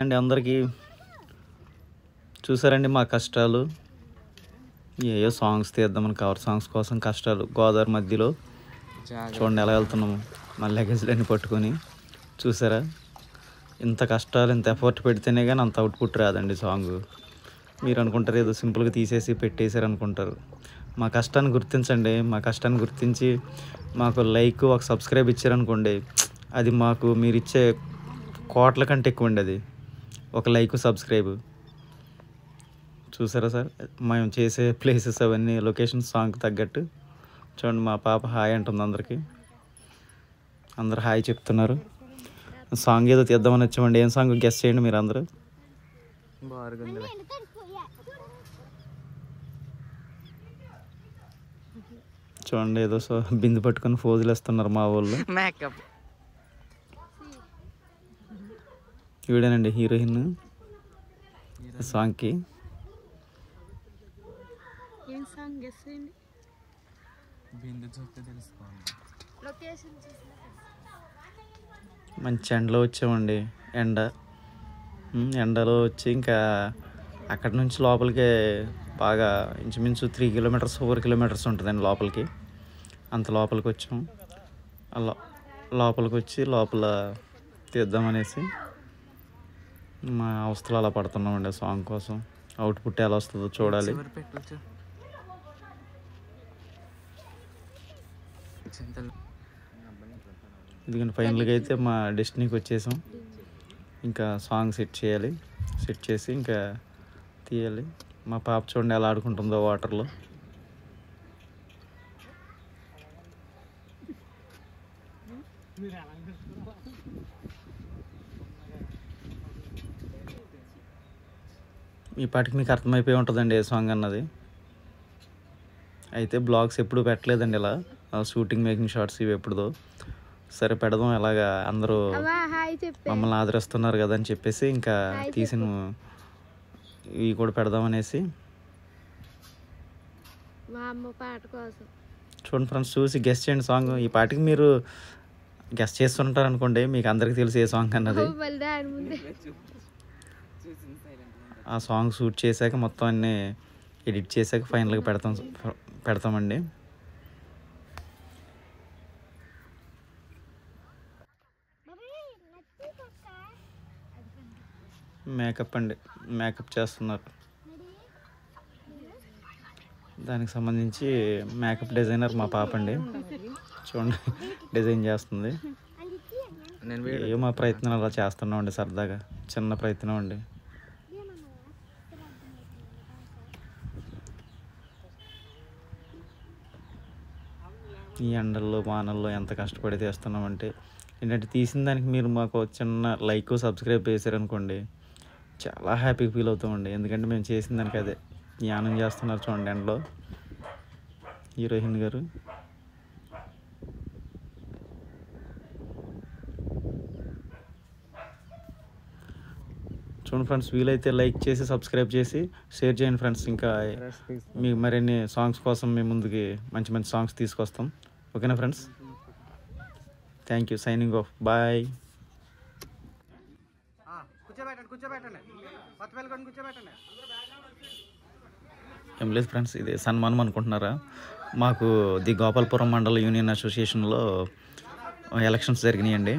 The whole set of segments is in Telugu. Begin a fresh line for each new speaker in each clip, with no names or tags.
అండి అందరికీ చూసారండి మా కష్టాలు. ఏయో సాంగ్స్ తీద్దామని కవర్ సాంగ్స్ కోసం కష్టాలు. గోదావరి మధ్యలో చూడండి ఎలా వెళ్తున్నాము మా లగేజ్లన్నీ పట్టుకొని. చూసారా, ఇంత కష్టాలు ఇంత ఎఫర్ట్ పెడితేనే కానీ అంత అవుట్పుట్ రాదండి సాంగ్. మీరు అనుకుంటారు ఏదో సింపుల్గా తీసేసి పెట్టేశారు అనుకుంటారు. మా కష్టాన్ని గుర్తించండి. మా కష్టాన్ని గుర్తించి మాకు లైక్ ఒక సబ్స్క్రైబ్ ఇచ్చారనుకోండి, అది మాకు మీరు ఇచ్చే కోట్ల కంటే ఎక్కువ అండి. అది ఒక లైక్ సబ్స్క్రైబ్. చూసారా సార్, మేము చేసే ప్లేసెస్ అవన్నీ లొకేషన్ సాంగ్కి తగ్గట్టు. చూడండి మా పాప హాయ్ అంటుంది అందరికీ. అందరు హాయ్ చెప్తున్నారు. సాంగ్ ఏదో తీద్దామని వచ్చామండి. ఏం సాంగ్ గెస్ చేయండి మీరు అందరూ. చూడండి ఏదో బిందు పట్టుకొని ఫోజులు వేస్తున్నారు మా వాళ్ళు. వీడేనండి హీరోయిన్ సాంగ్కి. మంచి ఎండలో వచ్చామండి. ఎండలో వచ్చి ఇంకా అక్కడి నుంచి లోపలికి బాగా ఇంచుమించు 3 కిలోమీటర్స్ 4 కిలోమీటర్స్ ఉంటుందండి లోపలికి. అంత లోపలికి వచ్చాం. అలా లోపలికి వచ్చి లోపల తీద్దామనేసి మా అవస్థలు అలా పడుతున్నామండి సాంగ్ కోసం. అవుట్పుట్ ఎలా వస్తుందో చూడాలి. ఎందుకంటే ఫైనల్గా అయితే మా డెస్టినీకి వచ్చేసాం. ఇంకా సాంగ్ సెట్ చేయాలి. సెట్ చేసి ఇంకా తీయాలి. మా పాప చూడండి ఎలా ఆడుకుంటుందో వాటర్లో. ఈ పాటికి మీకు అర్థమైపోయి ఉంటుందండి ఏ సాంగ్ అన్నది. అయితే బ్లాగ్స్ ఎప్పుడు పెట్టలేదండి ఇలా. షూటింగ్ మేకింగ్ షార్ట్స్ ఇవి ఎప్పుడుదో. సరే పెడదాం, ఎలాగా అందరూ మమ్మల్ని ఆదరిస్తున్నారు కదా అని చెప్పేసి ఇంకా తీసిన ఇవి కూడా పెడదామనేసి. చూడండి ఫ్రెండ్స్, చూసి గెస్ట్ చేయండి సాంగ్. ఈ పాటికి మీరు గెస్ట్ చేస్తుంటారు అనుకోండి, మీకు అందరికీ తెలిసి ఏ సాంగ్ అన్నది. ఆ సాంగ్ షూట్ చేశాక మొత్తం అన్నీ ఎడిట్ చేశాక ఫైనల్గా పెడతామండి. మేకప్ అండి, మేకప్ చేస్తున్నారు. దానికి సంబంధించి మేకప్ డిజైనర్ మా పాప అండి. చూడండి డిజైన్ చేస్తుంది. ఏ మా ప్రయత్నం అలా చేస్తున్నాం అండి, సరదాగా చిన్న ప్రయత్నం అండి. ఈ ఎండల్లో వానల్లో ఎంత కష్టపడి తీస్తున్నామంటే ఏంటంటే, తీసిన దానికి మీరు మాకు చిన్న లైక్ సబ్స్క్రైబ్ చేశారనుకోండి, చాలా హ్యాపీగా ఫీల్ అవుతామండి. ఎందుకంటే మేము చేసిన దానికి అదే ధ్యానం చేస్తున్నారు చూడండి ఎండలో హీరోయిన్ గారు. చూడండి ఫ్రెండ్స్, వీలైతే లైక్ చేసి సబ్స్క్రైబ్ చేసి షేర్ చేయండి ఫ్రెండ్స్. ఇంకా మీ మరిన్ని సాంగ్స్ కోసం మేము ముందుకి మంచి మంచి సాంగ్స్ తీసుకొస్తాం. ఓకేనా friends? Thank you. Signing off. Bye. ఏం లేదు ఫ్రెండ్స్, ఇది సన్మానం అనుకుంటున్నారా? మాకు ది గోపాలపురం మండల యూనియన్ అసోసియేషన్లో ఎలక్షన్స్ జరిగినాయండి.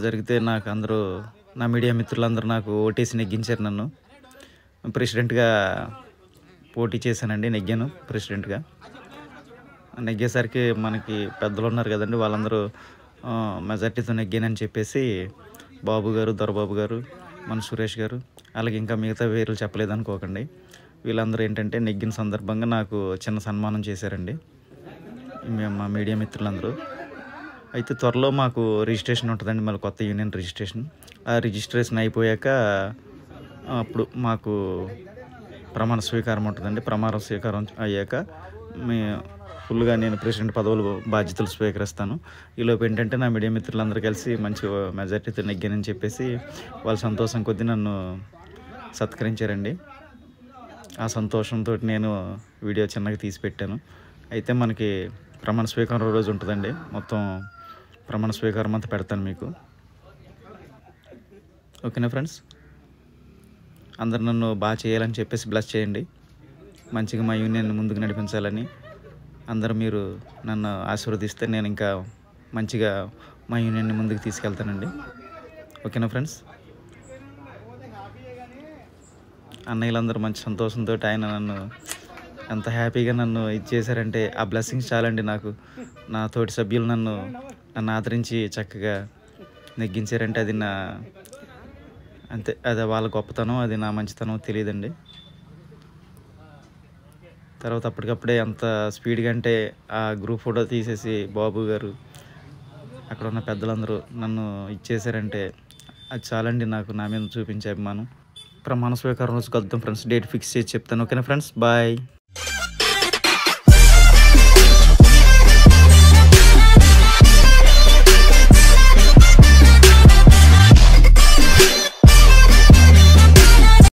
జరిగితే నాకు అందరూ నా మీడియా మిత్రులందరూ నాకు ఓటేసి నెగ్గించారు. నన్ను ప్రెసిడెంట్గా పోటీ చేశానండి. నెగ్గాను ప్రెసిడెంట్గా. నెగ్గేసరికి మనకి పెద్దలు ఉన్నారు కదండి, వాళ్ళందరూ మెజార్టీతో నెగ్గానని చెప్పేసి బాబు గారు, దొరబాబు గారు, మన సురేష్ గారు, అలాగే ఇంకా మిగతా పేర్లు చెప్పలేదు అనుకోకండి. వీళ్ళందరూ ఏంటంటే నెగ్గిన సందర్భంగా నాకు చిన్న సన్మానం చేశారండి మేము మా మీడియా మిత్రులందరూ. అయితే త్వరలో మాకు రిజిస్ట్రేషన్ ఉంటుందండి, మళ్ళీ కొత్త యూనియన్ రిజిస్ట్రేషన్. ఆ రిజిస్ట్రేషన్ అయిపోయాక అప్పుడు మాకు ప్రమాణ స్వీకారం ఉంటుందండి. ప్రమాణ స్వీకారం అయ్యాక ఫుల్గా నేను ప్రెసిడెంట్ పదవులు బాధ్యతలు స్వీకరిస్తాను. ఈలోపు ఏంటంటే నా మీడియా మిత్రులందరూ కలిసి మంచి మెజార్టీతో నెగ్గానని చెప్పేసి వాళ్ళ సంతోషం కొద్దీ నన్ను సత్కరించారండి. ఆ సంతోషంతో నేను వీడియో చిన్నగా తీసి పెట్టాను. అయితే మనకి ప్రమాణ స్వీకారం రోజు ఉంటుందండి. మొత్తం ప్రమాణ స్వీకారం అంతా పెడతాను మీకు. ఓకేనా ఫ్రెండ్స్? అందరు నన్ను బాగా చేయాలని చెప్పేసి బ్లెస్ చేయండి. మంచిగా మా యూనియన్ ముందుకు నడిపించాలని అందరూ మీరు నన్ను ఆశీర్వదిస్తే నేను ఇంకా మంచిగా మా యూనియన్ని ముందుకు తీసుకెళ్తానండి. ఓకేనా ఫ్రెండ్స్? అన్నయ్యలందరూ మంచి సంతోషంతో ఆయన నన్ను ఎంత హ్యాపీగా నన్ను చేశారంటే ఆ బ్లెస్సింగ్స్ చాలండి నాకు. నా తోటి సభ్యులు నన్ను ఆదరించి చక్కగా నెగ్గించారంటే అది అంతే, అది వాళ్ళ గొప్పతనం, అది నా మంచితనం తెలియదండి. తర్వాత అప్పటికప్పుడే అంత స్పీడ్గా అంటే ఆ గ్రూప్ ఫోటో తీసేసి బాబు గారు అక్కడ ఉన్న పెద్దలందరూ నన్ను ఇచ్చేసారంటే అది చాలండి నాకు, నా మీద చూపించే అభిమానం. ప్రమాణ స్వీకారం రోజు కలుద్దాం ఫ్రెండ్స్. డేట్ ఫిక్స్ చేసి చెప్తాను. ఓకేనా ఫ్రెండ్స్? బాయ్.